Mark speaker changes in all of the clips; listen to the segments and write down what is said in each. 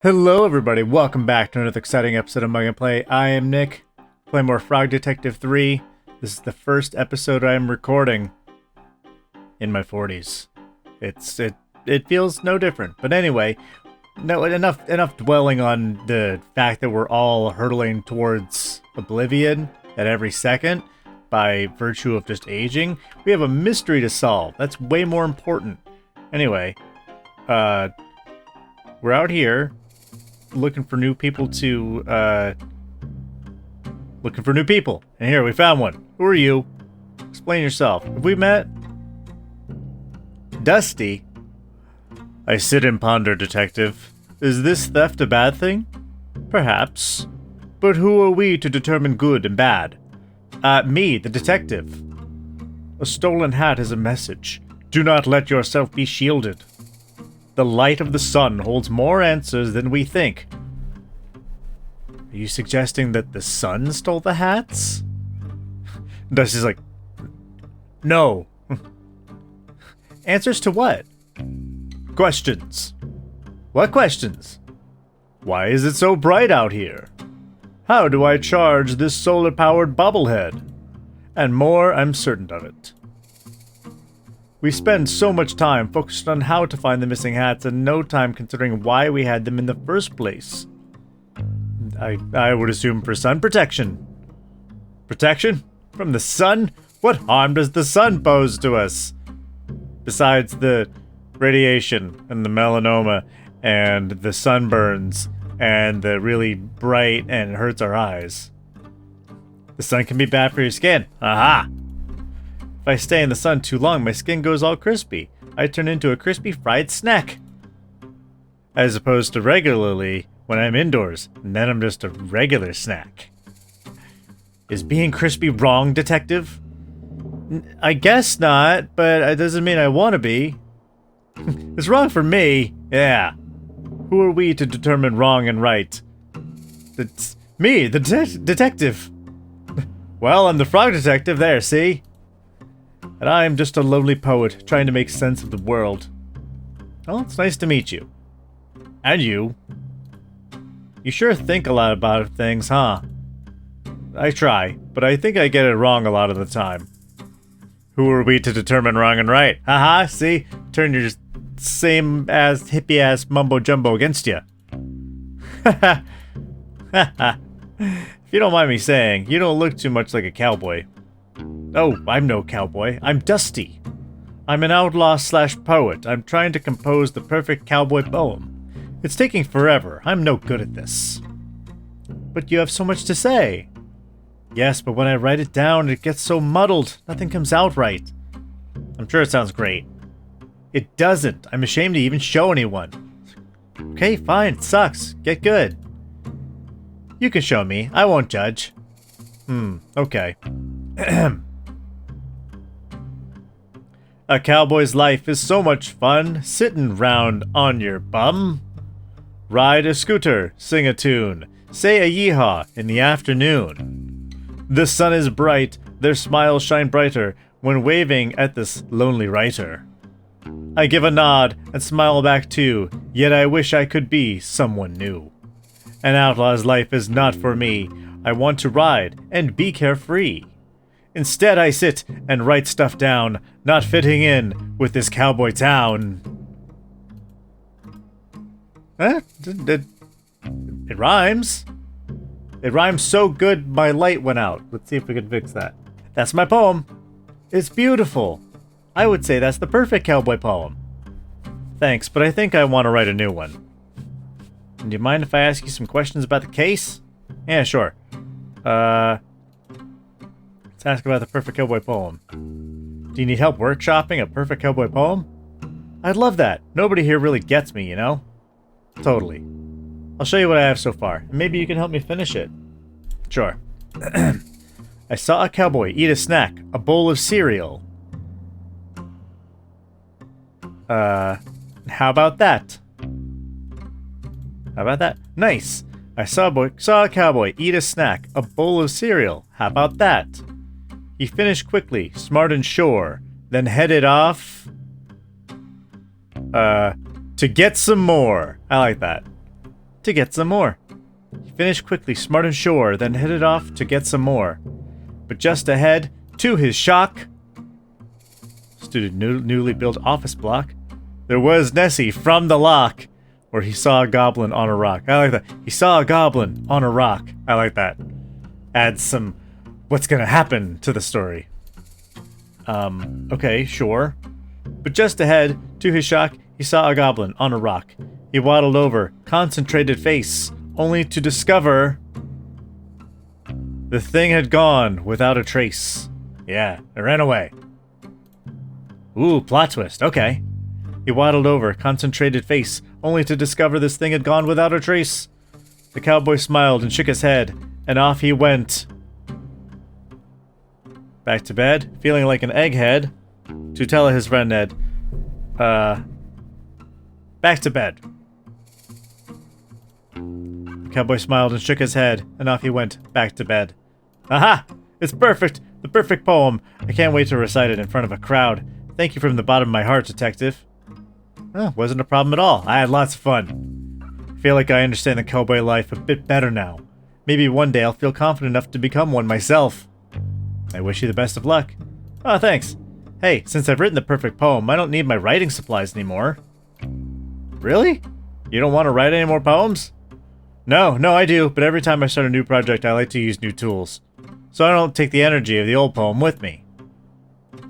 Speaker 1: Hello everybody, welcome back to another exciting episode of Mug&Play. I am Nick, playing more Frog Detective 3. This is the first episode I am recording in my 40s. It feels no different. But anyway, no enough dwelling on the fact that we're all hurtling towards oblivion at every second by virtue of just aging. We have a mystery to solve. That's way more important. Anyway, we're out here looking for new people and here we found one. Who are you? Explain yourself. Have we met? Dusty? I sit and ponder, detective. Is this theft a bad thing? Perhaps. But who are we to determine good and bad? Me, the detective. A stolen hat is a message. Do not let yourself be shielded. The light of the sun holds more answers than we think. Are you suggesting that the sun stole the hats? Dusty's like, no. Answers to what? Questions. What questions? Why is it so bright out here? How do I charge this solar-powered bobblehead? And more, I'm certain of it. We spend so much time focused on how to find the missing hats and no time considering why we had them in the first place. I would assume for sun protection. Protection? From the sun? What harm does the sun pose to us? Besides the radiation and the melanoma and the sunburns and the really bright and it hurts our eyes. The sun can be bad for your skin. Aha! If I stay in the sun too long, my skin goes all crispy. I turn into a crispy fried snack. As opposed to regularly when I'm indoors, and then I'm just a regular snack. Is being crispy wrong, detective? I guess not, but it doesn't mean I want to be. It's wrong for me. Yeah. Who are we to determine wrong and right? It's me, the detective. Well, I'm the frog detective there, see? And I am just a lonely poet trying to make sense of the world. Well, it's nice to meet you. And you. You sure think a lot about things, huh? I try, but I think I get it wrong a lot of the time. Who are we to determine wrong and right? Haha, see? Turn your same-ass, hippie-ass mumbo-jumbo against you. If you don't mind me saying, you don't look too much like a cowboy. Oh, I'm no cowboy. I'm Dusty. I'm an outlaw/poet. I'm trying to compose the perfect cowboy poem. It's taking forever. I'm no good at this. But you have so much to say. Yes, but when I write it down, it gets so muddled. Nothing comes out right. I'm sure it sounds great. It doesn't. I'm ashamed to even show anyone. Okay, fine. It sucks. Get good. You can show me. I won't judge. Okay. A cowboy's life is so much fun, sittin' round on your bum. Ride a scooter, sing a tune, say a yeehaw in the afternoon. The sun is bright, their smiles shine brighter when waving at this lonely writer. I give a nod and smile back too, yet I wish I could be someone new. An outlaw's life is not for me. I want to ride and be carefree. Instead, I sit and write stuff down, not fitting in with this cowboy town. It rhymes. It rhymes so good my light went out. Let's see if we can fix that. That's my poem. It's beautiful. I would say that's the perfect cowboy poem. Thanks, but I think I want to write a new one. Do you mind if I ask you some questions about the case? Yeah, sure. Let's ask about the perfect cowboy poem. Do you need help workshopping a perfect cowboy poem? I'd love that. Nobody here really gets me, you know? Totally. I'll show you what I have so far, and maybe you can help me finish it. Sure. I saw a cowboy eat a snack, a bowl of cereal. How about that? How about that? Nice! I saw a cowboy eat a snack, a bowl of cereal. How about that? He finished quickly, smart and sure, then headed off... to get some more. I like that. to get some more. He finished quickly, smart and sure, then headed off to get some more. But just ahead, to his shock, stood a newly built office block. There was Nessie from the lock, where he saw a goblin on a rock. I like that. He saw a goblin on a rock. I like that. Adds some what's gonna happen to the story. Okay, sure. But just ahead, to his shock, he saw a goblin on a rock. He waddled over, concentrated face, only to discover the thing had gone without a trace. Yeah, it ran away. Ooh, plot twist, okay. He waddled over, concentrated face, only to discover this thing had gone without a trace. The cowboy smiled and shook his head, and off he went. Back to bed, feeling like an egghead, to tell his friend Ned, back to bed. The cowboy smiled and shook his head, and off he went, back to bed. Aha! It's perfect! The perfect poem! I can't wait to recite it in front of a crowd. Thank you from the bottom of my heart, detective. Wasn't a problem at all. I had lots of fun. I feel like I understand the cowboy life a bit better now. Maybe one day I'll feel confident enough to become one myself. I wish you the best of luck. Oh, thanks. Hey, since I've written the perfect poem, I don't need my writing supplies anymore. Really? You don't want to write any more poems? No, I do, but every time I start a new project, I like to use new tools. So I don't take the energy of the old poem with me.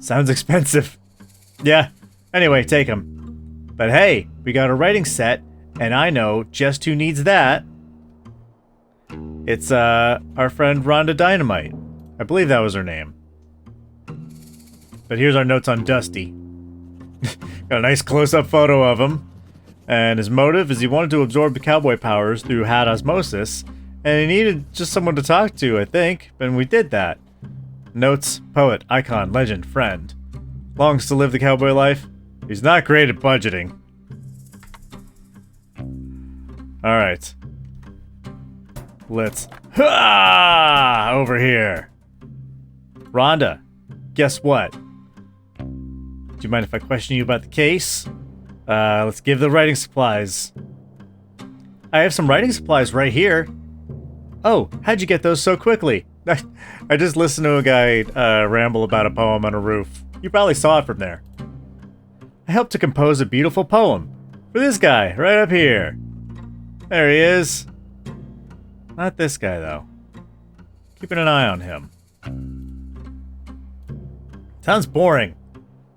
Speaker 1: Sounds expensive. Yeah, anyway, take them. But hey, we got a writing set, and I know just who needs that. It's, our friend Rhonda Dynamite. I believe that was her name. But here's our notes on Dusty. Got a nice close-up photo of him. And his motive is he wanted to absorb the cowboy powers through had osmosis, and he needed just someone to talk to, I think, and we did that. Notes, poet, icon, legend, friend. Longs to live the cowboy life. He's not great at budgeting. Alright. Let's... over here. Rhonda, guess what? Do you mind if I question you about the case? Let's give the writing supplies. I have some writing supplies right here. Oh, how'd you get those so quickly? I just listened to a guy ramble about a poem on a roof. You probably saw it from there. I helped to compose a beautiful poem for this guy right up here. There he is. Not this guy, though. Keeping an eye on him. Sounds boring.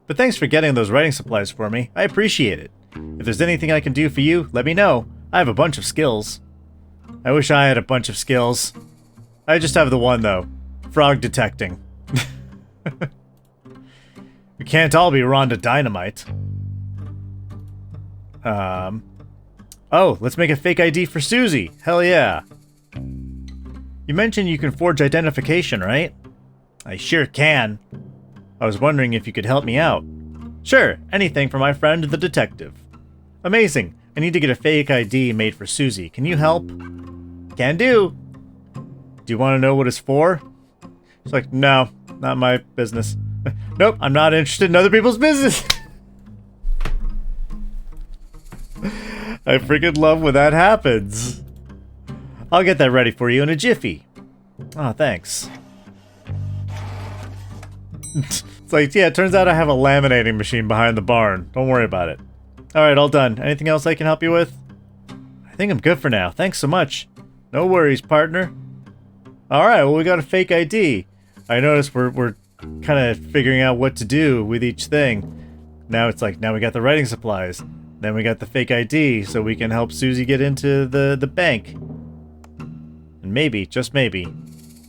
Speaker 1: But thanks for getting those writing supplies for me. I appreciate it. If there's anything I can do for you, let me know. I have a bunch of skills. I wish I had a bunch of skills. I just have the one, though. Frog detecting. We can't all be Rhonda Dynamite. Oh, let's make a fake ID for Susy. Hell yeah. You mentioned you can forge identification, right? I sure can. I was wondering if you could help me out. Sure, anything for my friend the detective. Amazing. I need to get a fake ID made for Susy. Can you help? Can do. Do you want to know what it's for? It's like, no, not my business. Nope, I'm not interested in other people's business. I freaking love when that happens. I'll get that ready for you in a jiffy. Oh, thanks. It's like, yeah, it turns out I have a laminating machine behind the barn. Don't worry about it. Alright, all done. Anything else I can help you with? I think I'm good for now. Thanks so much. No worries, partner. Alright, well, we got a fake ID. I noticed we're kind of figuring out what to do with each thing. Now it's like, now we got the writing supplies. Then we got the fake ID, so we can help Susy get into the bank. And maybe, just maybe,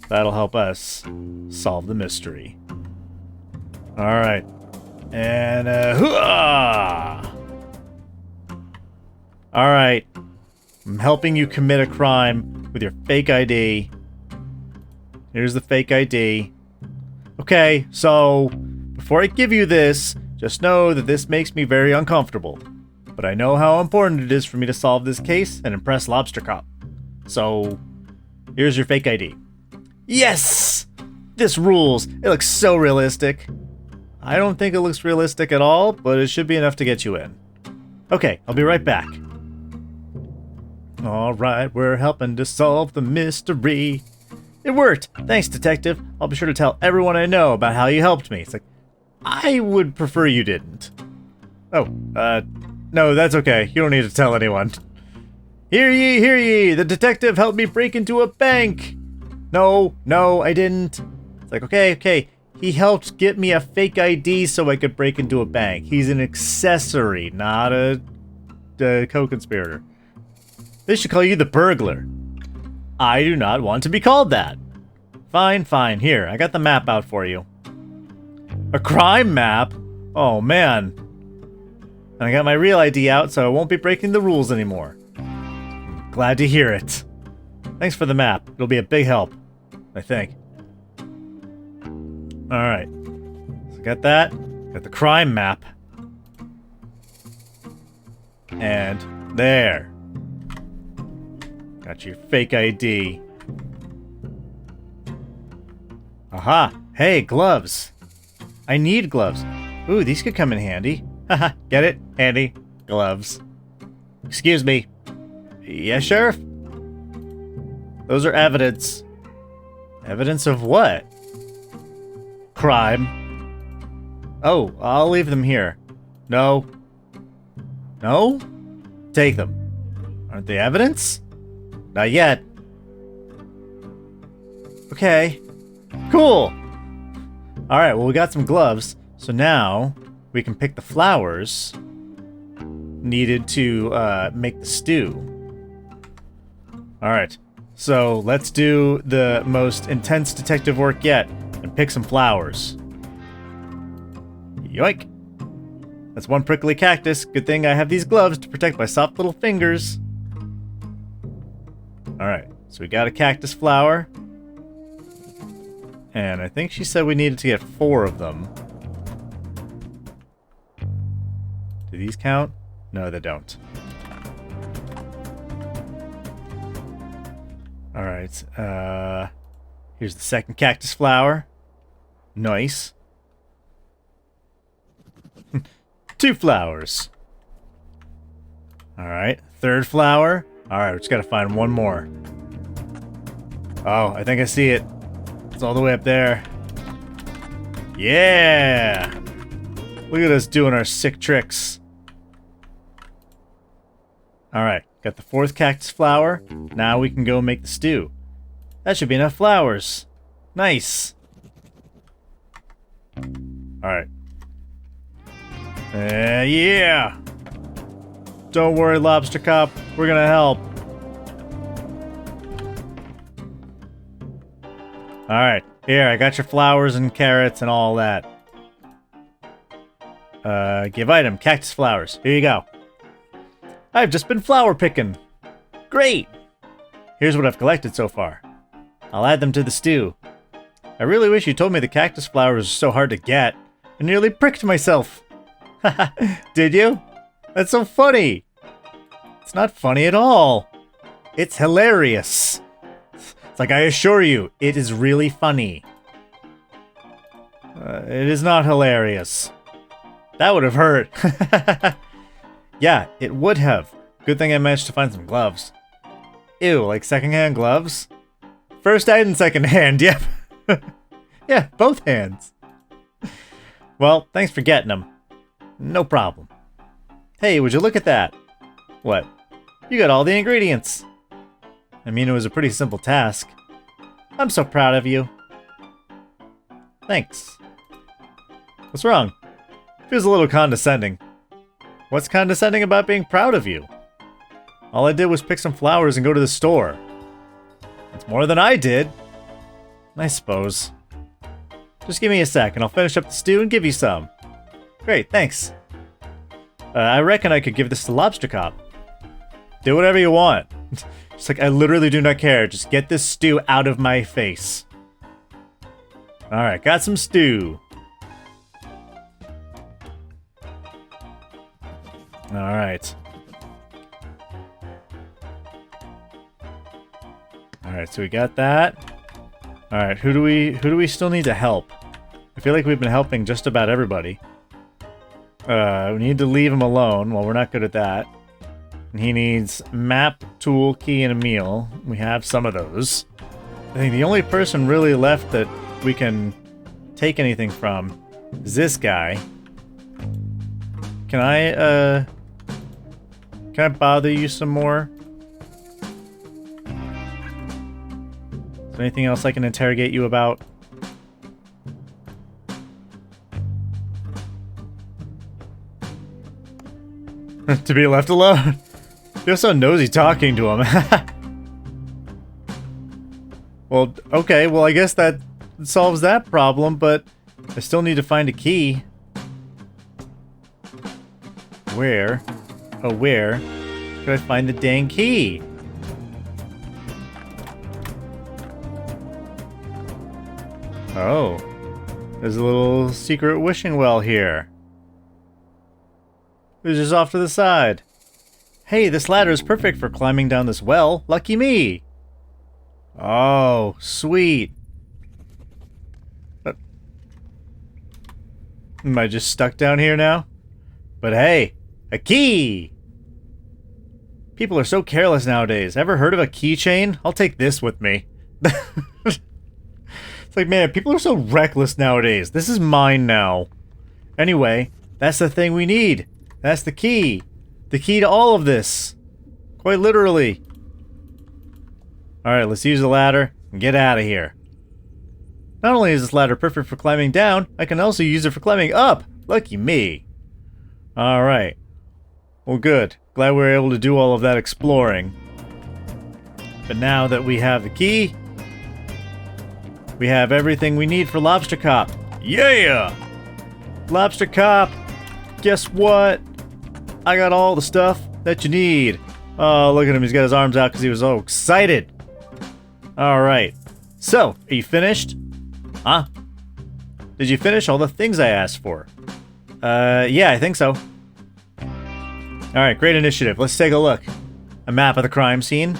Speaker 1: that'll help us solve the mystery. Alright. And, hooah! Alright. I'm helping you commit a crime with your fake ID. Here's the fake ID. Okay, so, before I give you this, just know that this makes me very uncomfortable. But I know how important it is for me to solve this case and impress Lobster Cop. So, here's your fake ID. Yes! This rules! It looks so realistic. I don't think it looks realistic at all, but it should be enough to get you in. Okay, I'll be right back. Alright, we're helping to solve the mystery. It worked! Thanks, detective. I'll be sure to tell everyone I know about how you helped me. It's like, I would prefer you didn't. Oh, no, that's okay. You don't need to tell anyone. Hear ye, hear ye! The detective helped me break into a bank! No, I didn't. It's like, okay. He helped get me a fake ID so I could break into a bank. He's an accessory, not a co-conspirator. They should call you the burglar. I do not want to be called that. Fine. Here, I got the map out for you. A crime map? Oh, man. And I got my real ID out, so I won't be breaking the rules anymore. Glad to hear it. Thanks for the map. It'll be a big help, I think. Alright. So got that. Got the crime map. And there. Got your fake ID. Aha! Hey, gloves! I need gloves. Ooh, these could come in handy. Haha, get it? Handy. Gloves. Excuse me. Yes, Sheriff? Those are evidence. Evidence of what? Crime. Oh, I'll leave them here. No. No? Take them. Aren't they evidence? Not yet. Okay. Cool! Alright, well we got some gloves, so now we can pick the flowers needed to make the stew. Alright, so let's do the most intense detective work yet and pick some flowers. Yoink! That's one prickly cactus. Good thing I have these gloves to protect my soft little fingers. Alright, so we got a cactus flower. And I think she said we needed to get 4 of them. Do these count? No, they don't. Alright, here's the second cactus flower. Nice. 2 flowers. Alright, third flower. Alright, we just gotta find one more. Oh, I think I see it. It's all the way up there. Yeah! Look at us doing our sick tricks. Alright, got the 4th cactus flower. Now we can go make the stew. That should be enough flowers. Nice! Alright. Yeah! Don't worry, Lobster Cop. We're gonna help. Alright, here, I got your flowers and carrots and all that. Give item, cactus flowers. Here you go. I've just been flower picking. Great! Here's what I've collected so far. I'll add them to the stew. I really wish you told me the cactus flowers are so hard to get. I nearly pricked myself. Did you? That's so funny. It's not funny at all. It's hilarious. It's like, I assure you, it is really funny. It is not hilarious. That would have hurt. Yeah, it would have. Good thing I managed to find some gloves. Ew, like secondhand gloves? First hand and second hand, yep. Yeah, both hands. Well, thanks for getting them. No problem. Hey, would you look at that? What? You got all the ingredients. I mean, it was a pretty simple task. I'm so proud of you. Thanks. What's wrong? Feels a little condescending. What's condescending about being proud of you? All I did was pick some flowers and go to the store. That's more than I did. I suppose. Just give me a sec and I'll finish up the stew and give you some. Great, thanks. I reckon I could give this to Lobster Cop. Do whatever you want. It's like, I literally do not care. Just get this stew out of my face. Alright, got some stew. Alright. Alright, so we got that. Alright, who do we still need to help? I feel like we've been helping just about everybody. We need to leave him alone. Well, we're not good at that. He needs map, tool, key, and a meal. We have some of those. I think the only person really left that we can take anything from is this guy. Can I bother you some more? Is there anything else I can interrogate you about? To be left alone? You're so nosy talking to him. Well, okay, well I guess that solves that problem, but I still need to find a key. Where? Oh, where could I find the dang key? Oh, there's a little secret wishing well here. It's just off to the side. Hey, this ladder is perfect for climbing down this well. Lucky me. Oh, sweet. Am I just stuck down here now? But hey, a key! People are so careless nowadays. Ever heard of a keychain? I'll take this with me. It's like, man, people are so reckless nowadays. This is mine now. Anyway, that's the thing we need. That's the key. The key to all of this. Quite literally. Alright, let's use the ladder and get out of here. Not only is this ladder perfect for climbing down, I can also use it for climbing up. Lucky me. Alright. Well, good. Glad we were able to do all of that exploring. But now that we have the key, we have everything we need for Lobster Cop. Yeah! Lobster Cop, guess what? I got all the stuff that you need. Oh, look at him. He's got his arms out because he was so excited. Alright. So, are you finished? Huh? Did you finish all the things I asked for? Yeah, I think so. Alright, great initiative. Let's take a look. A map of the crime scene.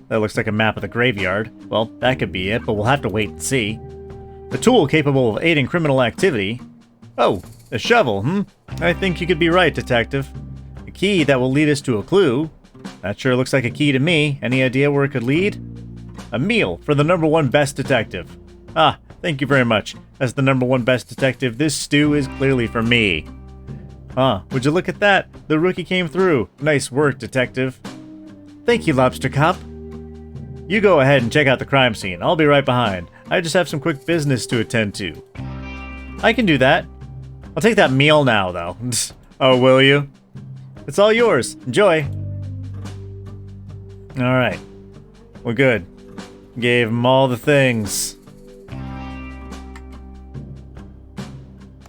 Speaker 1: That looks like a map of the graveyard. Well, that could be it, but we'll have to wait and see. A tool capable of aiding criminal activity. Oh, a shovel, I think you could be right, Detective. A key that will lead us to a clue. That sure looks like a key to me. Any idea where it could lead? A meal for the #1 best detective. Ah, thank you very much. As the #1 best detective, this stew is clearly for me. Ah, would you look at that? The rookie came through. Nice work, Detective. Thank you, Lobster Cop. You go ahead and check out the crime scene. I'll be right behind. I just have some quick business to attend to. I can do that. I'll take that meal now, though. Oh, will you? It's all yours. Enjoy. Alright. Well, good. Gave him all the things.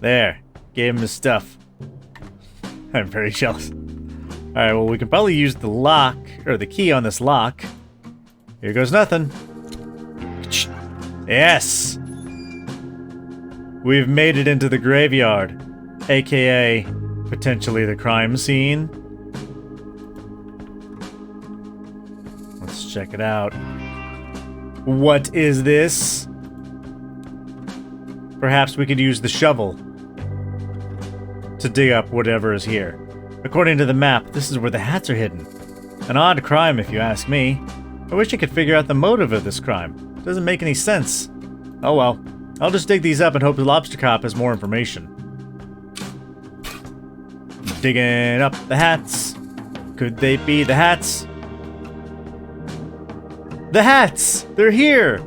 Speaker 1: There. Gave him his stuff. I'm very jealous. Alright, well, we can probably use the lock, or the key on this lock. Here goes nothing. Yes! We've made it into the graveyard, aka potentially the crime scene. Let's check it out. What is this? Perhaps we could use the shovel to dig up whatever is here. According to the map, this is where the hats are hidden. An odd crime, if you ask me. I wish I could figure out the motive of this crime. Doesn't make any sense. Oh well. I'll just dig these up and hope the Lobster Cop has more information. Digging up the hats. Could they be the hats? The hats! They're here!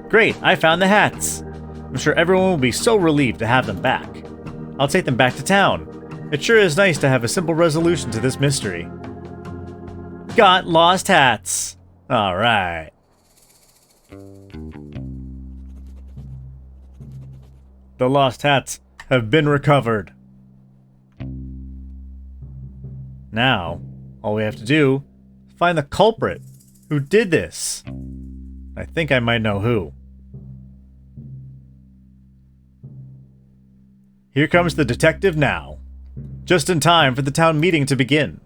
Speaker 1: Great, I found the hats. I'm sure everyone will be so relieved to have them back. I'll take them back to town. It sure is nice to have a simple resolution to this mystery. Got lost hats. Alright. The lost hats have been recovered. Now, all we have to do is find the culprit who did this. I think I might know who. Here comes the detective now. Just in time for the town meeting to begin.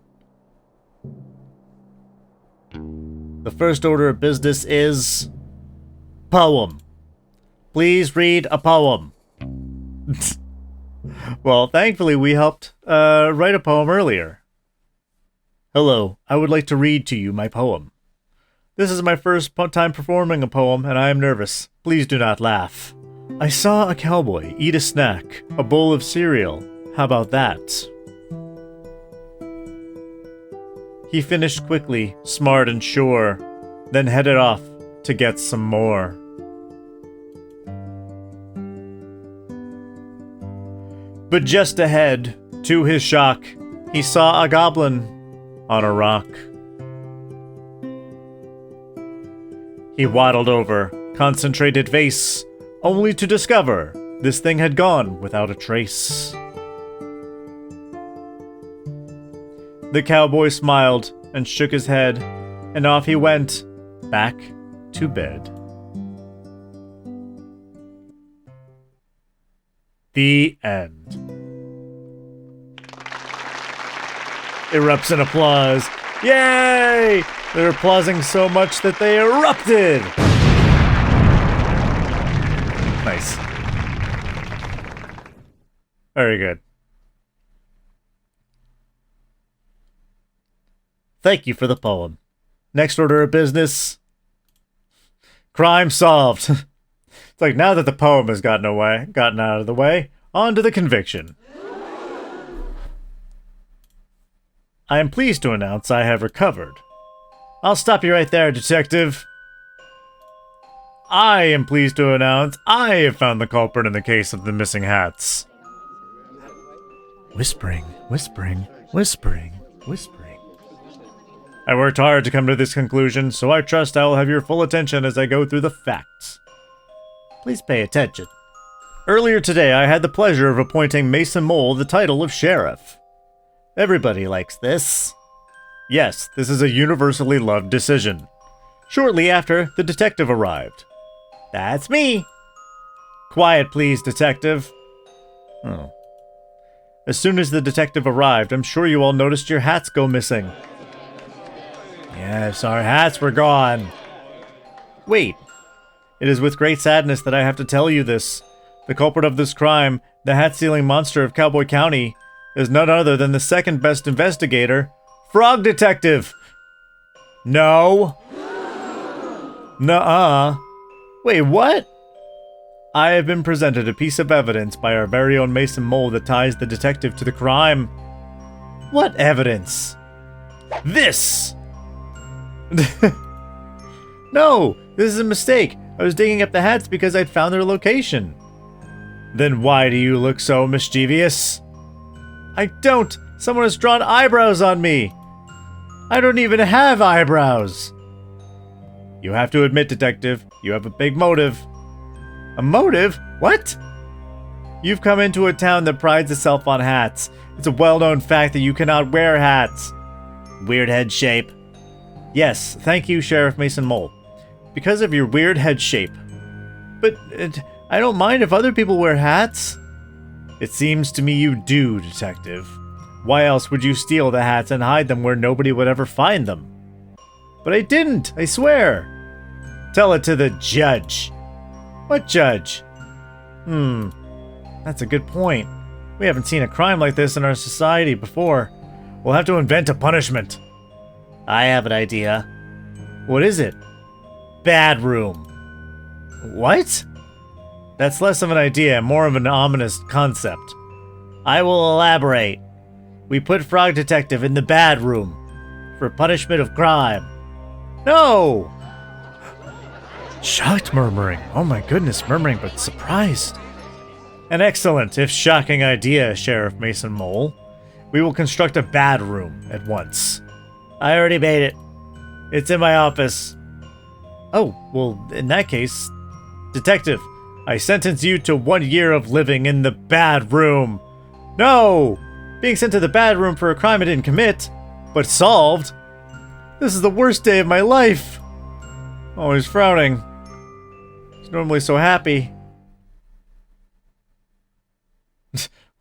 Speaker 1: The first order of business is... poem. Please read a poem. Well, thankfully we helped write a poem earlier. Hello, I would like to read to you my poem. This is my first time performing a poem, and I am nervous. Please do not laugh. I saw a cowboy eat a snack, a bowl of cereal. How about that? He finished quickly, smart and sure, then headed off to get some more. But just ahead, to his shock, he saw a goblin on a rock. He waddled over, concentrated face, only to discover this thing had gone without a trace. The cowboy smiled and shook his head, and off he went, back to bed. The end. Erupts in applause. Yay! They're applauding so much that they erupted! Nice. Very good. Thank you for the poem. Next order of business. Crime solved. It's like now that the poem has gotten out of the way, on to the conviction. I am pleased to announce I have recovered. I'll stop you right there, detective. I am pleased to announce I have found the culprit in the case of the missing hats. Whispering, whispering, whispering, whispering. I worked hard to come to this conclusion, so I trust I will have your full attention as I go through the facts. Please pay attention. Earlier today, I had the pleasure of appointing Mason Mole the title of sheriff. Everybody likes this. Yes, this is a universally loved decision. Shortly after, the detective arrived. That's me. Quiet, please, detective. Oh. As soon as the detective arrived, I'm sure you all noticed your hats go missing. Yes, our hats were gone. Wait. It is with great sadness that I have to tell you this. The culprit of this crime, the hat-stealing monster of Cowboy County, is none other than the second best investigator, Frog Detective. No. Nuh-uh. Wait, what? I have been presented a piece of evidence by our very own Mason Mole that ties the detective to the crime. What evidence? This! No, this is a mistake. I was digging up the hats because I'd found their location. Then why do you look so mischievous? I don't! Someone has drawn eyebrows on me! I don't even have eyebrows! You have to admit, detective, you have a big motive. A motive? What? You've come into a town that prides itself on hats. It's a well-known fact that you cannot wear hats. Weird head shape. Yes, thank you, Sheriff Mason Mole. Because of your weird head shape. But I don't mind if other people wear hats. It seems to me you do, detective. Why else would you steal the hats and hide them where nobody would ever find them? But I didn't, I swear. Tell it to the judge. What judge? That's a good point. We haven't seen a crime like this in our society before. We'll have to invent a punishment. I have an idea. What is it? Bad room. What? That's less of an idea, more of an ominous concept. I will elaborate. We put Frog Detective in the bad room for punishment of crime. No! Shocked murmuring. Oh my goodness, murmuring but surprised. An excellent, if shocking idea, Sheriff Mason Mole. We will construct a bad room at once. I already made it. It's in my office. Oh, well, in that case, Detective, I sentence you to 1 year of living in the bad room. No! Being sent to the bad room for a crime I didn't commit, but solved. This is the worst day of my life. Oh, he's frowning. He's normally so happy.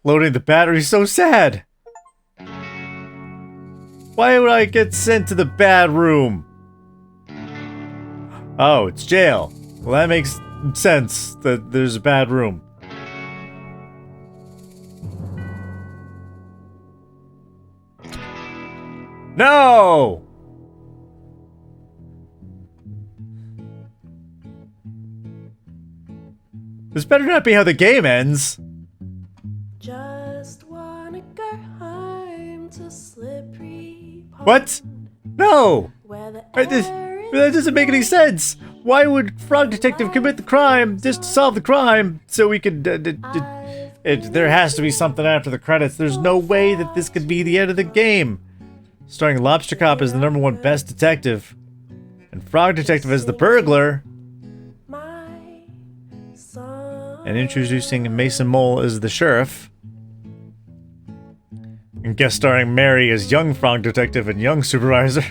Speaker 1: Loading the battery's so sad. Why would I get sent to the bad room? Oh, it's jail. Well, that makes sense that there's a bad room. No! This better not be how the game ends.
Speaker 2: Just wanna go home to slippery pond.
Speaker 1: What? No!
Speaker 2: Where the
Speaker 1: That doesn't make any sense. Why would Frog Detective commit the crime just to solve the crime so we could... there has to be something after the credits. There's no way that this could be the end of the game. Starring Lobster Cop as the #1 best detective. And Frog Detective as the burglar. And introducing Mason Mole as the sheriff. And guest starring Mary as young Frog Detective and young supervisor.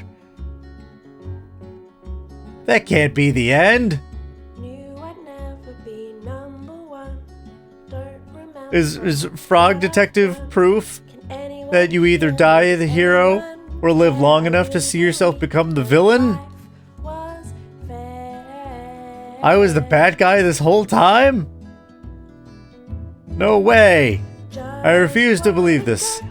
Speaker 1: That can't be the end. Is Frog Detective proof that you either die the hero or live long enough to see yourself become the villain? I was the bad guy this whole time? No way. I refuse to believe this.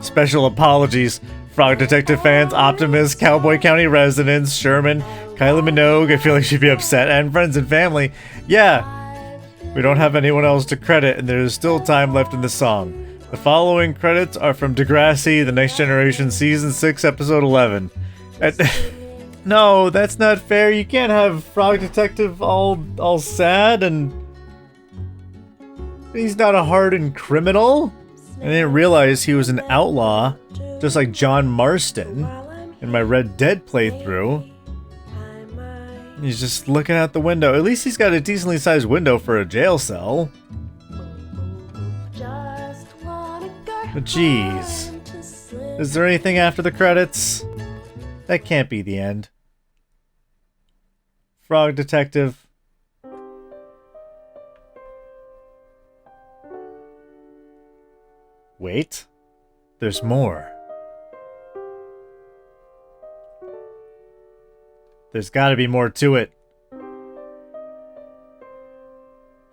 Speaker 1: Special apologies, Frog Detective fans, Optimus, Cowboy County residents, Sherman, Kylie Minogue, I feel like she'd be upset, and friends and family. Yeah, we don't have anyone else to credit, and there is still time left in the song. The following credits are from Degrassi, The Next Generation, Season 6, Episode 11. No, that's not fair. You can't have Frog Detective all sad and... He's not a hardened criminal. I didn't realize he was an outlaw. Just like John Marston in my Red Dead playthrough. He's just looking out the window. At least he's got a decently sized window for a jail cell. But jeez. Is there anything after the credits? That can't be the end. Frog Detective. Wait. There's more. There's gotta be more to it.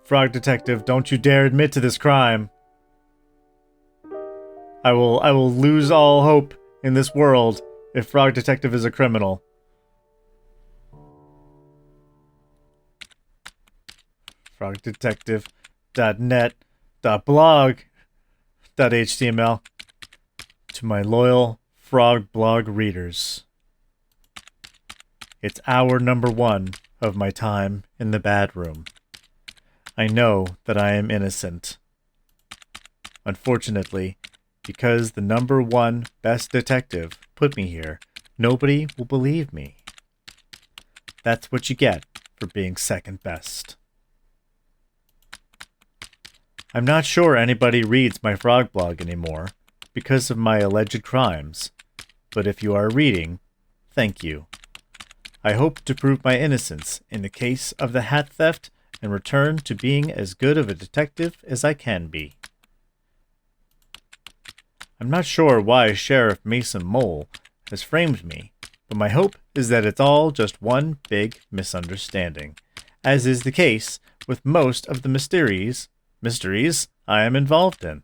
Speaker 1: Frog Detective, don't you dare admit to this crime. I will lose all hope in this world if Frog Detective is a criminal. frogdetective.net.blog.html to my loyal Frog blog readers. It's hour number 1 of my time in the bad room. I know that I am innocent. Unfortunately, because the #1 best detective put me here, nobody will believe me. That's what you get for being second best. I'm not sure anybody reads my Frog blog anymore because of my alleged crimes, but if you are reading, thank you. I hope to prove my innocence in the case of the hat theft and return to being as good of a detective as I can be. I'm not sure why Sheriff Mason Mole has framed me, but my hope is that it's all just one big misunderstanding, as is the case with most of the mysteries I am involved in.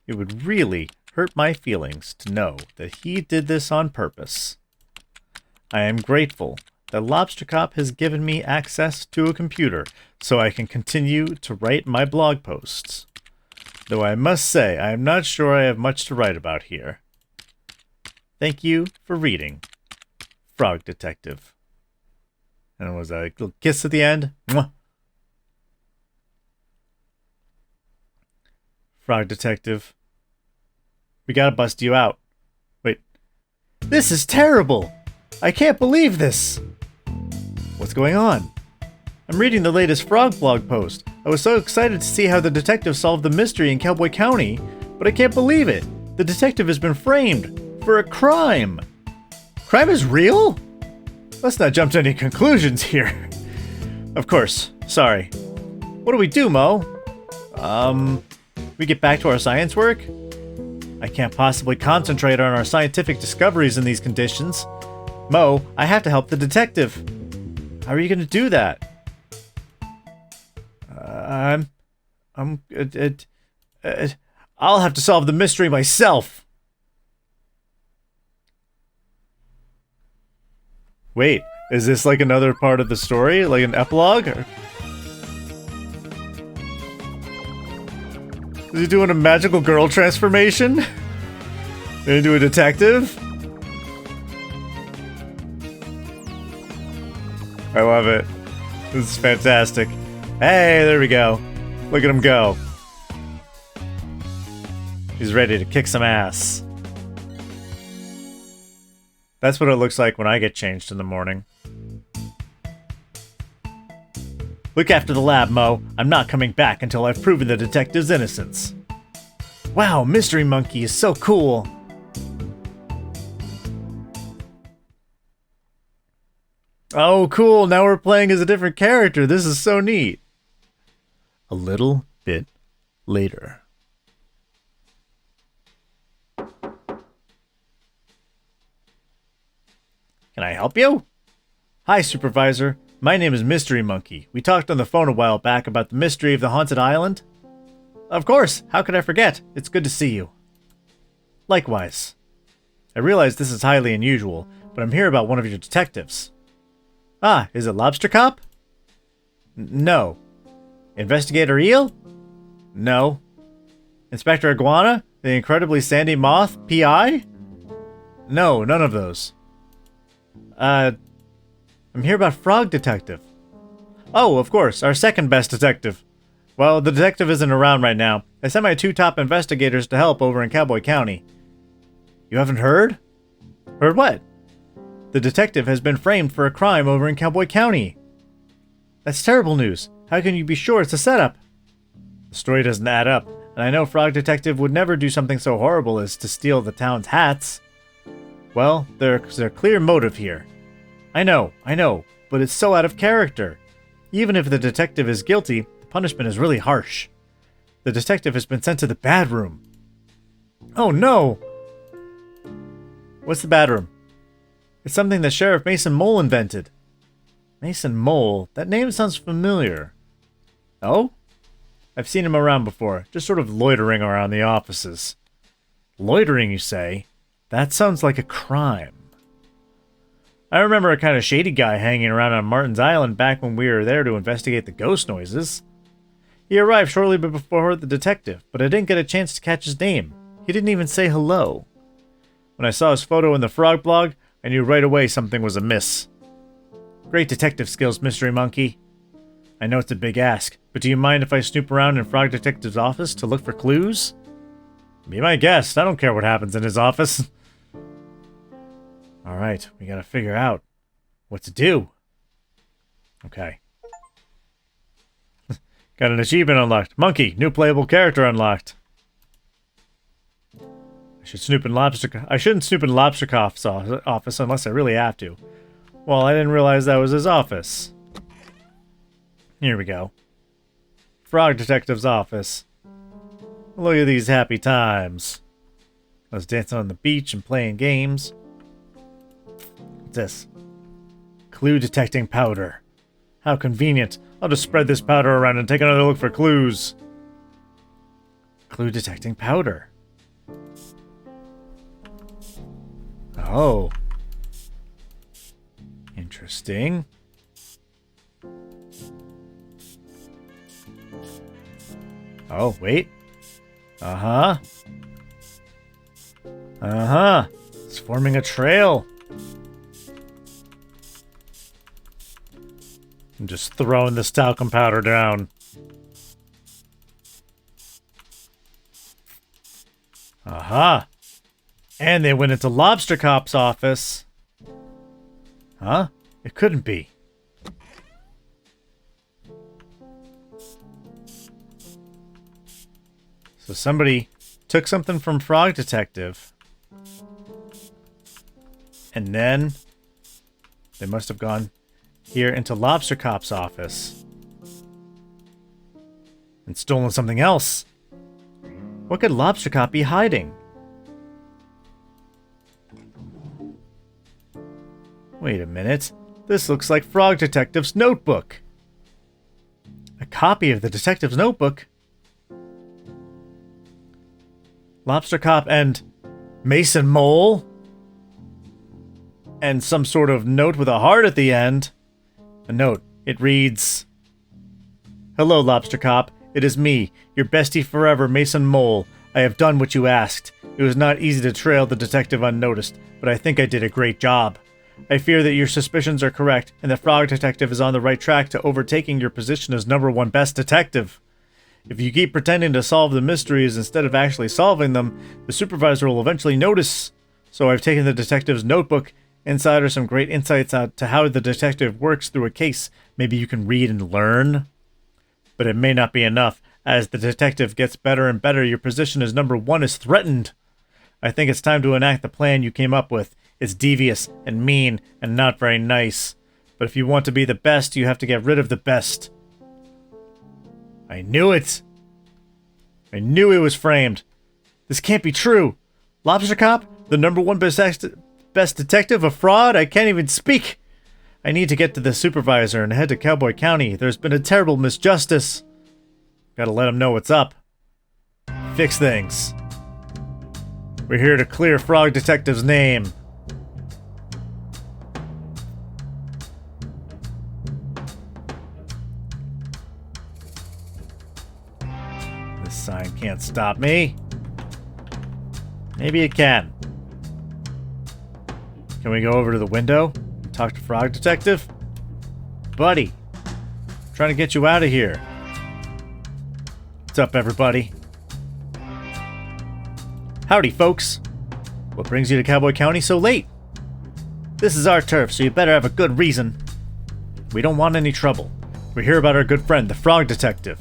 Speaker 1: It would really hurt my feelings to know that he did this on purpose. I am grateful that Lobster Cop has given me access to a computer so I can continue to write my blog posts. Though I must say, I am not sure I have much to write about here. Thank you for reading, Frog Detective. And it was a little kiss at the end. Mwah. Frog Detective. We gotta bust you out. Wait. This is terrible! I can't believe this! What's going on? I'm reading the latest Frog blog post. I was so excited to see how the detective solved the mystery in Cowboy County, but I can't believe it. The detective has been framed for a crime. Crime is real? Let's not jump to any conclusions here. Of course. Sorry. What do we do, Mo? We get back to our science work? I can't possibly concentrate on our scientific discoveries in these conditions. Mo, I have to help the detective. How are you going to do that? I'll have to solve the mystery myself. Wait, is this like another part of the story? Like an epilogue? Or... is he doing a magical girl transformation? Into a detective? I love it. This is fantastic. Hey, there we go. Look at him go. He's ready to kick some ass. That's what it looks like when I get changed in the morning. Look after the lab, Mo. I'm not coming back until I've proven the detective's innocence. Wow, Mystery Monkey is so cool. Oh, cool. Now we're playing as a different character. This is so neat. A little bit later. Can I help you? Hi, Supervisor. My name is Mystery Monkey. We talked on the phone a while back about the mystery of the haunted island. Of course. How could I forget? It's good to see you. Likewise. I realize this is highly unusual, but I'm here about one of your detectives. Ah, is it Lobster Cop? No. Investigator Eel? No. Inspector Iguana? The incredibly sandy moth? P.I.? No, none of those. I'm here about Frog Detective. Oh, of course, our second best detective. Well, the detective isn't around right now. I sent my 2 top investigators to help over in Cowboy County. You haven't heard? Heard what? The detective has been framed for a crime over in Cowboy County. That's terrible news. How can you be sure it's a setup? The story doesn't add up, and I know Frog Detective would never do something so horrible as to steal the town's hats. Well, there's a clear motive here. I know, but it's so out of character. Even if the detective is guilty, the punishment is really harsh. The detective has been sent to the bad room. Oh no! What's the bad room? It's something that Sheriff Mason Mole invented. Mason Mole? That name sounds familiar. Oh? I've seen him around before, just sort of loitering around the offices. Loitering, you say? That sounds like a crime. I remember a kind of shady guy hanging around on Martin's Island back when we were there to investigate the ghost noises. He arrived shortly before the detective, but I didn't get a chance to catch his name. He didn't even say hello. When I saw his photo in the Frog blog, I knew right away something was amiss. Great detective skills, Mystery Monkey. I know it's a big ask, but do you mind if I snoop around in Frog Detective's office to look for clues? Be my guest. I don't care what happens in his office. Alright, we gotta figure out what to do. Okay. Got an achievement unlocked. Monkey, new playable character unlocked. I shouldn't snoop in Lobster Cop's office unless I really have to. Well, I didn't realize that was his office. Here we go. Frog Detective's office. Look at these happy times. I was dancing on the beach and playing games. What's this? Clue detecting powder. How convenient. I'll just spread this powder around and take another look for clues. Clue detecting powder. Oh. Interesting. Oh, wait. Uh-huh. Uh-huh. It's forming a trail. I'm just throwing this talcum powder down. Aha. And they went into Lobster Cop's office. Huh? It couldn't be. So somebody took something from Frog Detective. And then they must have gone here into Lobster Cop's office. And stolen something else. What could Lobster Cop be hiding? Wait a minute. This looks like Frog Detective's notebook. A copy of the detective's notebook? Lobster Cop and Mason Mole? And some sort of note with a heart at the end. A note. It reads, "Hello, Lobster Cop. It is me, your bestie forever, Mason Mole. I have done what you asked. It was not easy to trail the detective unnoticed, but I think I did a great job. I fear that your suspicions are correct, and that Frog Detective is on the right track to overtaking your position as #1 best detective. If you keep pretending to solve the mysteries instead of actually solving them, the supervisor will eventually notice. So I've taken the detective's notebook. Inside are some great insights out to how the detective works through a case. Maybe you can read and learn. But it may not be enough. As the detective gets better and better, your position as #1 is threatened. I think it's time to enact the plan you came up with. It's devious and mean and not very nice. But if you want to be the best, you have to get rid of the best." I knew it! I knew it was framed. This can't be true. Lobster Cop? The #1 best detective? A fraud? I can't even speak! I need to get to the supervisor and head to Cowboy County. There's been a terrible misjustice. Gotta let him know what's up. Fix things. We're here to clear Frog Detective's name. This sign can't stop me. Maybe it can. Can we go over to the window and talk to Frog Detective? Buddy, I'm trying to get you out of here. What's up, everybody? Howdy, folks. What brings you to Cowboy County so late? This is our turf, so you better have a good reason. We don't want any trouble. We're here about our good friend, the Frog Detective.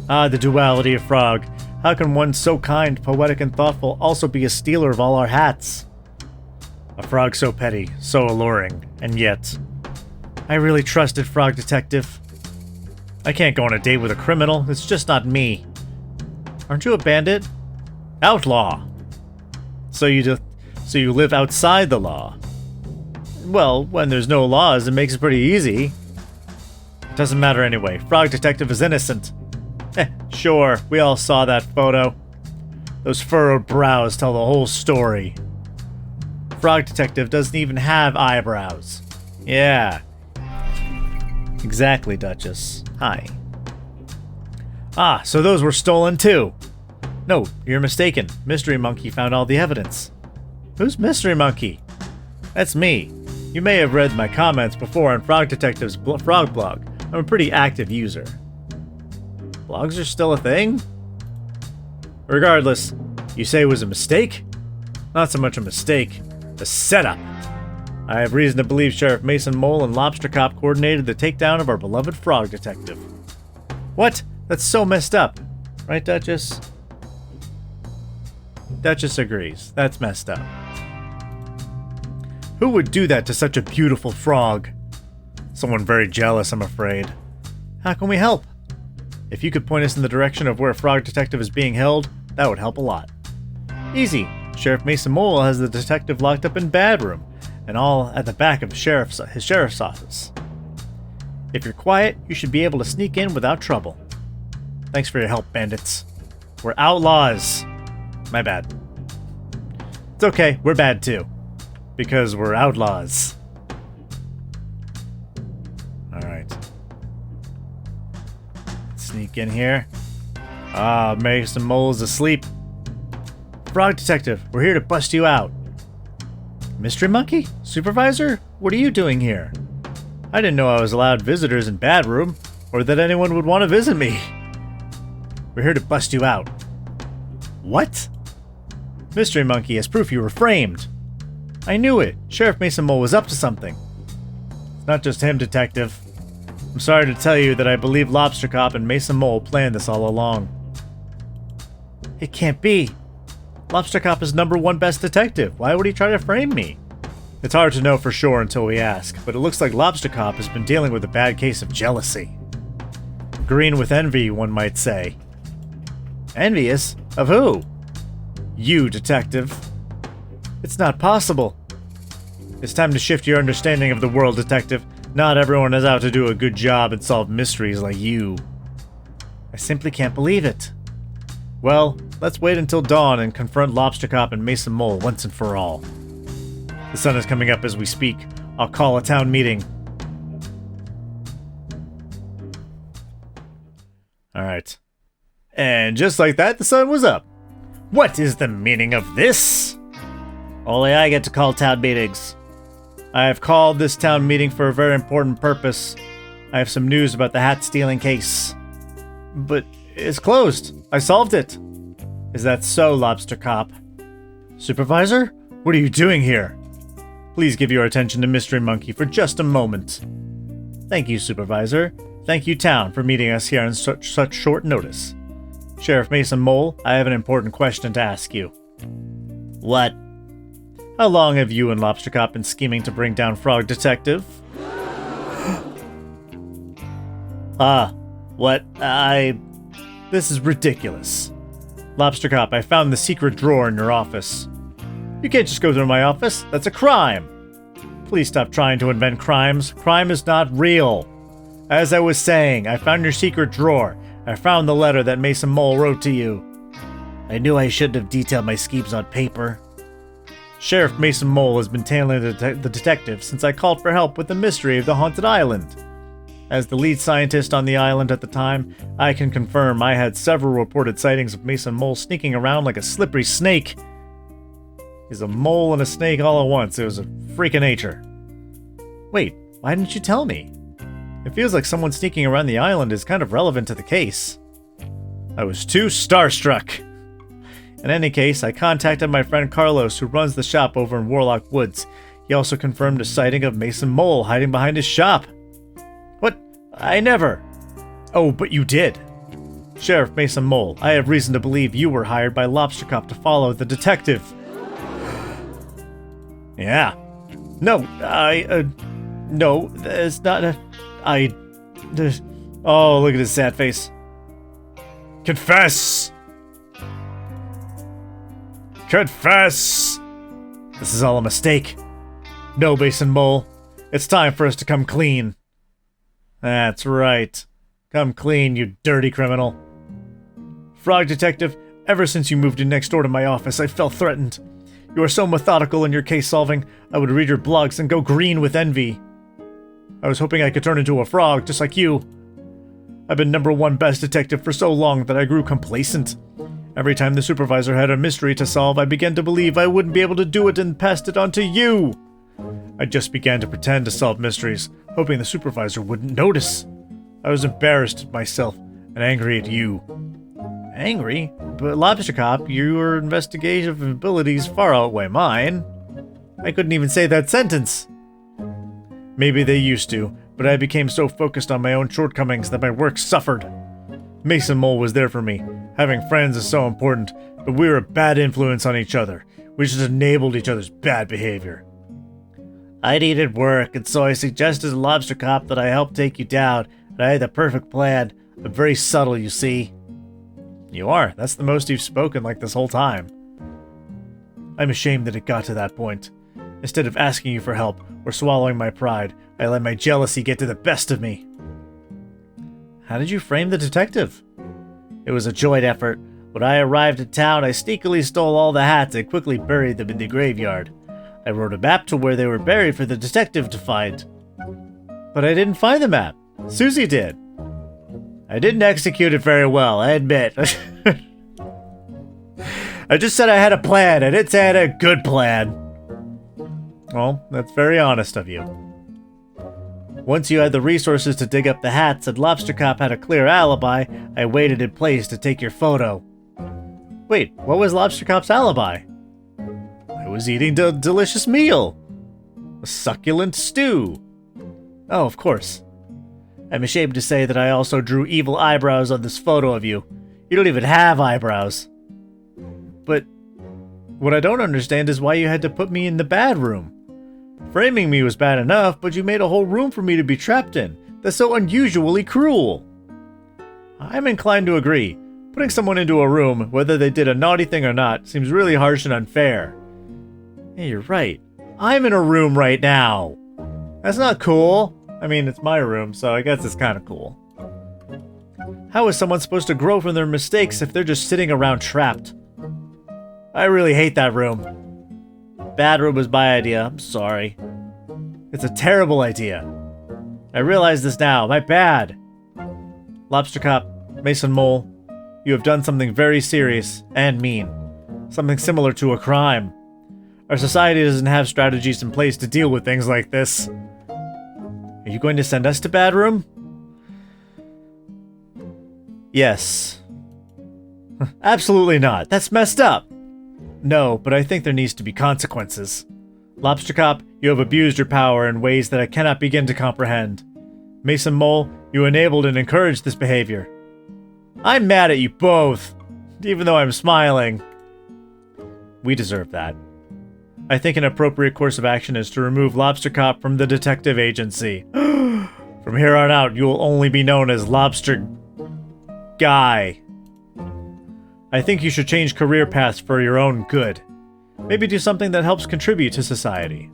Speaker 1: Ah, the duality of Frog. How can one so kind, poetic, and thoughtful also be a stealer of all our hats? A frog so petty, so alluring, and yet... I really trusted Frog Detective. I can't go on a date with a criminal. It's just not me. Aren't you a bandit? Outlaw. So you live outside the law. Well, when there's no laws, it makes it pretty easy. It doesn't matter anyway. Frog Detective is innocent. Sure, we all saw that photo. Those furrowed brows tell the whole story. Frog Detective doesn't even have eyebrows. Yeah. Exactly, Duchess. Hi. Ah, so those were stolen too. No, you're mistaken. Mystery Monkey found all the evidence. Who's Mystery Monkey? That's me. You may have read my comments before on Frog Detective's frog blog. I'm a pretty active user. Blogs are still a thing? Regardless, you say it was a mistake? Not so much a mistake, a setup. I have reason to believe Sheriff Mason Mole and Lobster Cop coordinated the takedown of our beloved Frog Detective. What? That's so messed up. Right, Duchess? Duchess agrees. That's messed up. Who would do that to such a beautiful frog? Someone very jealous, I'm afraid. How can we help? If you could point us in the direction of where Frog Detective is being held, that would help a lot. Easy. Sheriff Mason Mole has the detective locked up in Bad Room, and all at the back of his sheriff's office. If you're quiet, you should be able to sneak in without trouble. Thanks for your help, bandits. We're outlaws. My bad. It's okay, we're bad too. Because we're outlaws. Alright. Sneak in here. Ah, Mason Mole is asleep. Frog Detective, we're here to bust you out. Mystery Monkey? Supervisor? What are you doing here? I didn't know I was allowed visitors in Bad Room, or that anyone would want to visit me. We're here to bust you out. What? Mystery Monkey, as proof you were framed. I knew it. Sheriff Mason Mole was up to something. It's not just him, Detective. I'm sorry to tell you that I believe Lobster Cop and Mason Mole planned this all along. It can't be. Lobster Cop is #1 best detective. Why would he try to frame me? It's hard to know for sure until we ask, but it looks like Lobster Cop has been dealing with a bad case of jealousy. Green with envy, one might say. Envious? Of who? You, Detective. It's not possible. It's time to shift your understanding of the world, Detective. Not everyone is out to do a good job and solve mysteries like you. I simply can't believe it. Well, let's wait until dawn and confront Lobster Cop and Mason Mole once and for all. The sun is coming up as we speak. I'll call a town meeting. Alright. And just like that, the sun was up. What is the meaning of this? Only I get to call town meetings. I have called this town meeting for a very important purpose. I have some news about the hat-stealing case. But it's closed. I solved it. Is that so, Lobster Cop? Supervisor? What are you doing here? Please give your attention to Mystery Monkey for just a moment. Thank you, Supervisor. Thank you, Town, for meeting us here on such short notice. Sheriff Mason Mole, I have an important question to ask you. What? How long have you and Lobster Cop been scheming to bring down Frog Detective? This is ridiculous. Lobster Cop, I found the secret drawer in your office. You can't just go through my office. That's a crime. Please stop trying to invent crimes. Crime is not real. As I was saying, I found your secret drawer. I found the letter that Mason Mole wrote to you. I knew I shouldn't have detailed my schemes on paper. Sheriff Mason Mole has been tailing the detective since I called for help with the mystery of the haunted island. As the lead scientist on the island at the time, I can confirm I had several reported sightings of Mason Mole sneaking around like a slippery snake. He's a mole and a snake all at once. It was a freak of nature. Wait, why didn't you tell me? It feels like someone sneaking around the island is kind of relevant to the case. I was too starstruck. In any case, I contacted my friend Carlos, who runs the shop over in Warlock Woods. He also confirmed a sighting of Mason Mole hiding behind his shop. What? I never. Oh, but you did. Sheriff Mason Mole, I have reason to believe you were hired by Lobster Cop to follow the detective. Yeah. No, no, it's not a... Oh, look at his sad face. Confess! Confess! This is all a mistake. No, Mason Mole. It's time for us to come clean. That's right. Come clean, you dirty criminal. Frog Detective, ever since you moved in next door to my office, I felt threatened. You are so methodical in your case solving, I would read your blogs and go green with envy. I was hoping I could turn into a frog, just like you. I've been #1 best detective for so long that I grew complacent. Every time the supervisor had a mystery to solve, I began to believe I wouldn't be able to do it and passed it on to you. I just began to pretend to solve mysteries, hoping the supervisor wouldn't notice. I was embarrassed at myself and angry at you. Angry? But Lobster Cop, your investigative abilities far outweigh mine. I couldn't even say that sentence. Maybe they used to, but I became so focused on my own shortcomings that my work suffered. Mason Mole was there for me. Having friends is so important, but we were a bad influence on each other. We just enabled each other's bad behavior. I needed work, and so I suggested to Lobster Cop that I help take you down, and I had the perfect plan. I'm very subtle, you see. You are. That's the most you've spoken like this whole time. I'm ashamed that it got to that point. Instead of asking you for help or swallowing my pride, I let my jealousy get to the best of me. How did you frame the detective? It was a joint effort. When I arrived in town, I sneakily stole all the hats and quickly buried them in the graveyard. I wrote a map to where they were buried for the detective to find. But I didn't find the map. Susy did. I didn't execute it very well, I admit. I just said I had a plan. I didn't say I had a good plan. Well, that's very honest of you. Once you had the resources to dig up the hats and Lobster Cop had a clear alibi, I waited in place to take your photo. Wait, what was Lobster Cop's alibi? I was eating a delicious meal. A succulent stew. Oh, of course. I'm ashamed to say that I also drew evil eyebrows on this photo of you. You don't even have eyebrows. But what I don't understand is why you had to put me in the bad room. Framing me was bad enough, but you made a whole room for me to be trapped in. That's so unusually cruel. I'm inclined to agree. Putting someone into a room, whether they did a naughty thing or not, seems really harsh and unfair. Yeah, you're right. I'm in a room right now. That's not cool. I mean, it's my room, so I guess it's kind of cool. How is someone supposed to grow from their mistakes if they're just sitting around trapped? I really hate that room. Bad room was my idea, I'm sorry. It's a terrible idea. I realize this now, my bad. Lobster Cop, Mason Mole, you have done something very serious and mean. Something similar to a crime. Our society doesn't have strategies in place to deal with things like this. Are you going to send us to Bad Room? Yes. Absolutely not. That's messed up. No, but I think there needs to be consequences. Lobster Cop, you have abused your power in ways that I cannot begin to comprehend. Mason Mole, you enabled and encouraged this behavior. I'm mad at you both, even though I'm smiling. We deserve that. I think an appropriate course of action is to remove Lobster Cop from the detective agency. From here on out, you will only be known as Lobster Guy. I think you should change career paths for your own good. Maybe do something that helps contribute to society.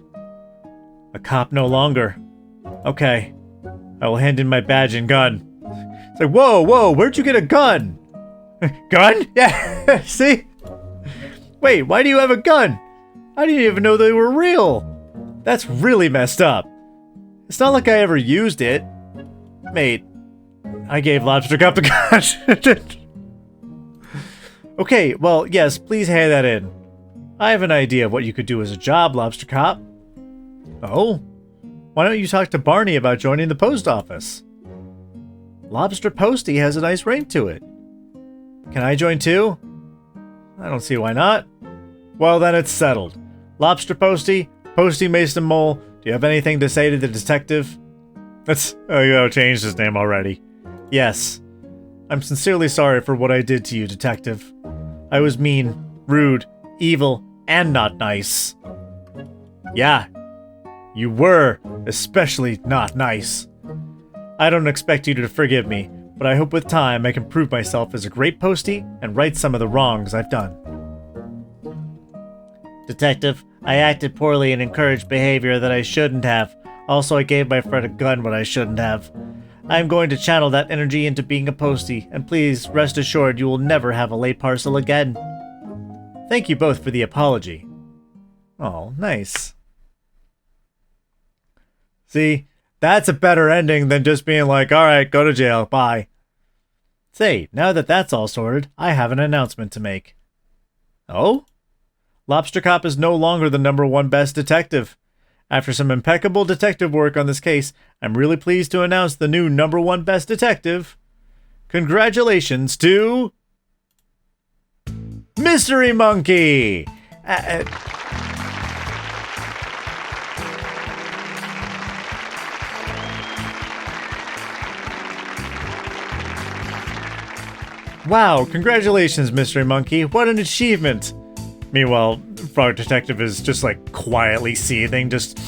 Speaker 1: A cop no longer. Okay. I will hand in my badge and gun. It's like, whoa, where'd you get a gun? Gun? Yeah, see? Wait, why do you have a gun? I didn't even know they were real. That's really messed up. It's not like I ever used it. Mate, I gave Lobster Cop the gun. Okay, well, yes, please hand that in. I have an idea of what you could do as a job, Lobster Cop. Oh? Why don't you talk to Barney about joining the post office? Lobster Posty has a nice ring to it. Can I join too? I don't see why not. Well, then it's settled. Lobster Posty, Posty Mason Mole, do you have anything to say to the detective? You changed his name already. Yes. I'm sincerely sorry for what I did to you, detective. I was mean, rude, evil, and not nice. Yeah, you were especially not nice. I don't expect you to forgive me, but I hope with time I can prove myself as a great postie and right some of the wrongs I've done. Detective, I acted poorly and encouraged behavior that I shouldn't have. Also, I gave my friend a gun when I shouldn't have. I am going to channel that energy into being a postie, and please rest assured you will never have a late parcel again. Thank you both for the apology. Oh, nice. See, that's a better ending than just being like, alright, go to jail, bye. Say, now that that's all sorted, I have an announcement to make. Oh? Lobster Cop is no longer the #1 best detective. After some impeccable detective work on this case, I'm really pleased to announce the new #1 best detective. Congratulations to... Mystery Monkey! Wow, congratulations, Mystery Monkey. What an achievement! Meanwhile, Frog Detective is just like quietly seething, just...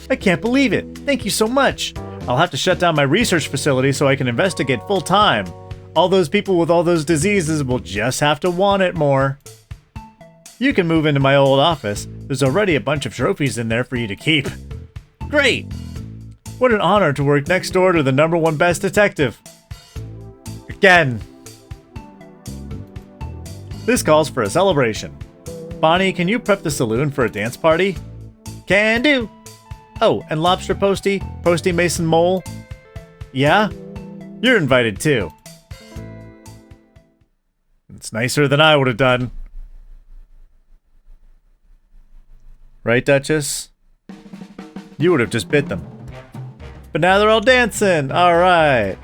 Speaker 1: I can't believe it. Thank you so much. I'll have to shut down my research facility so I can investigate full time. All those people with all those diseases will just have to want it more. You can move into my old office. There's already a bunch of trophies in there for you to keep. Great! What an honor to work next door to the #1 best detective. Again. This calls for a celebration. Bonnie, can you prep the saloon for a dance party? Can do! Oh, and Lobster Posty, Posty Mason Mole. Yeah? You're invited too. It's nicer than I would have done. Right, Duchess? You would have just bit them. But now they're all dancing! Alright!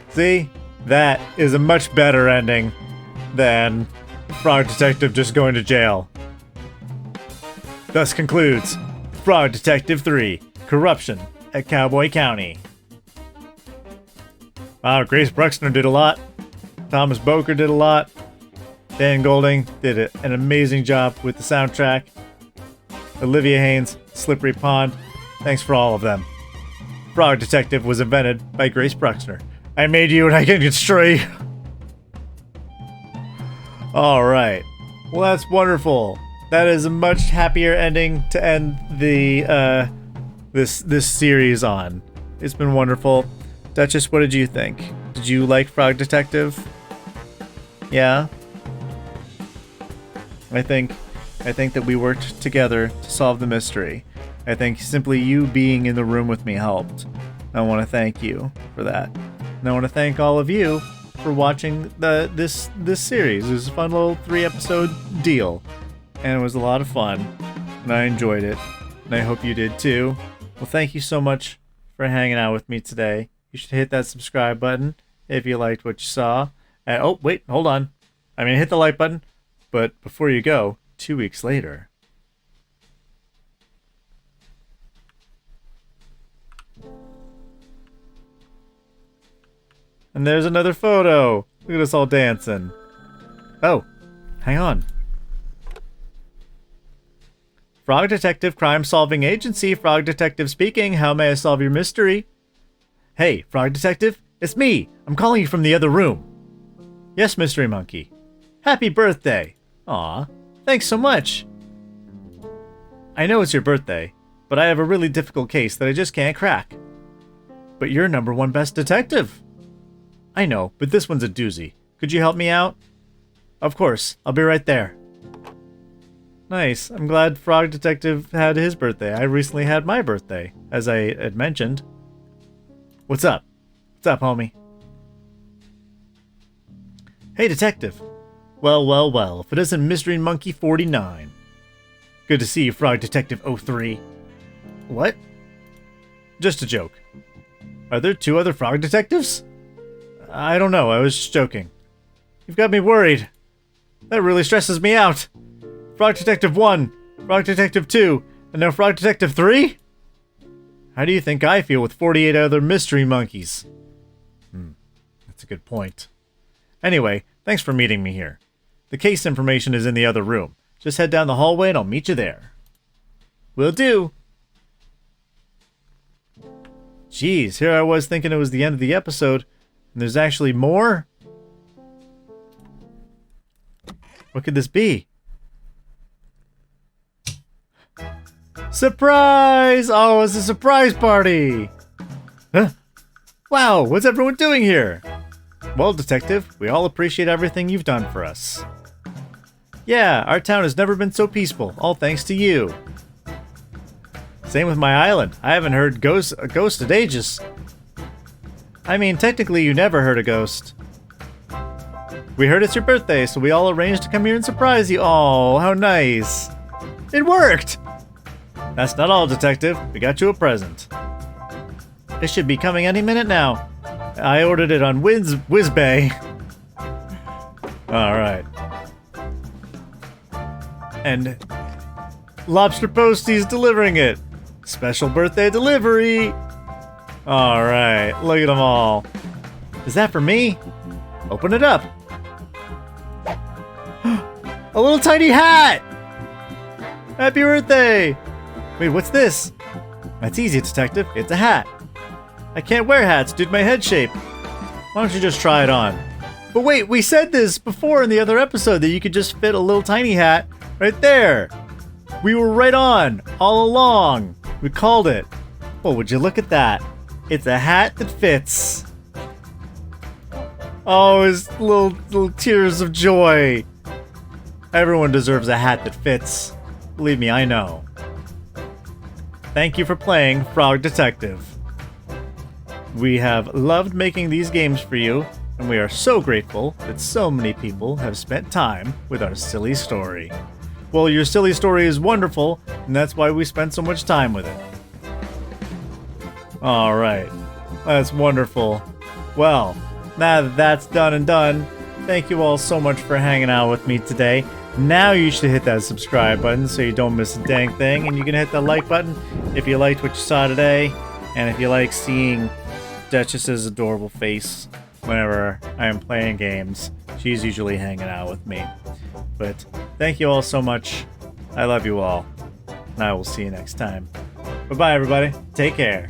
Speaker 1: See? That is a much better ending than Frog Detective just going to jail. Thus concludes Frog Detective 3, Corruption at Cowboy County. Wow, Grace Bruxner did a lot. Thomas Boker did a lot. Dan Golding did an amazing job with the soundtrack. Olivia Haynes, Slippery Pond, thanks for all of them. Frog Detective was invented by Grace Bruxner. I made you and I can destroy you. Alright. Well, that's wonderful. That is a much happier ending to end the this series on. It's been wonderful. Duchess, what did you think? Did you like Frog Detective? Yeah? I think that we worked together to solve the mystery. I think simply you being in the room with me helped. I want to thank you for that. And I want to thank all of you for watching this series. It was a fun little 3-episode deal. And it was a lot of fun. And I enjoyed it. And I hope you did too. Well, thank you so much for hanging out with me today. You should hit that subscribe button if you liked what you saw. And, oh, wait, hold on. I mean, hit the like button. But before you go, 2 weeks later. And there's another photo. Look at us all dancing. Oh, hang on. Frog Detective Crime Solving Agency, Frog Detective speaking. How may I solve your mystery? Hey, Frog Detective, it's me. I'm calling you from the other room. Yes, Mystery Monkey. Happy birthday. Aw, thanks so much. I know it's your birthday, but I have a really difficult case that I just can't crack. But you're #1 best detective. I know, but this one's a doozy. Could you help me out? Of course, I'll be right there. Nice. I'm glad Frog Detective had his birthday. I recently had my birthday, as I had mentioned. What's up? What's up, homie? Hey, Detective. Well, well, well, if it isn't Mystery Monkey 49. Good to see you, Frog Detective 03. What? Just a joke. Are there 2 other Frog Detectives? I don't know, I was just joking. You've got me worried. That really stresses me out. Frog Detective 1, Frog Detective 2, and now Frog Detective 3? How do you think I feel with 48 other Mystery Monkeys? That's a good point. Anyway, thanks for meeting me here. The case information is in the other room. Just head down the hallway and I'll meet you there. Will do. Jeez, here I was thinking it was the end of the episode, and there's actually more? What could this be? Surprise! Oh, it's a surprise party! Huh? Wow, what's everyone doing here? Well, Detective, we all appreciate everything you've done for us. Yeah, our town has never been so peaceful, all thanks to you. Same with my island. I haven't heard a ghost in ages. I mean, technically you never heard a ghost. We heard it's your birthday, so we all arranged to come here and surprise you. Oh, how nice. It worked! That's not all, Detective. We got you a present. It should be coming any minute now. I ordered it on WizBay. Alright. And Lobster Posty's delivering it. Special birthday delivery. Alright, look at them all. Is that for me? Open it up. A little tiny hat! Happy birthday! Wait, what's this? That's easy, Detective. It's a hat. I can't wear hats due to my head shape. Why don't you just try it on? But wait, we said this before in the other episode that you could just fit a little tiny hat right there. We were right on, all along. We called it. Well, would you look at that? It's a hat that fits. Oh, his little tears of joy. Everyone deserves a hat that fits. Believe me, I know. Thank you for playing Frog Detective. We have loved making these games for you, and we are so grateful that so many people have spent time with our silly story. Well, your silly story is wonderful, and that's why we spent so much time with it. Alright, that's wonderful. Well, now that that's done and done, thank you all so much for hanging out with me today. Now you should hit that subscribe button so you don't miss a dang thing, and you can hit the like button if you liked what you saw today, and if you like seeing Duchess's adorable face whenever I am playing games. She's usually hanging out with me. But thank you all so much. I love you all, and I will see you next time. Bye-bye, everybody. Take care.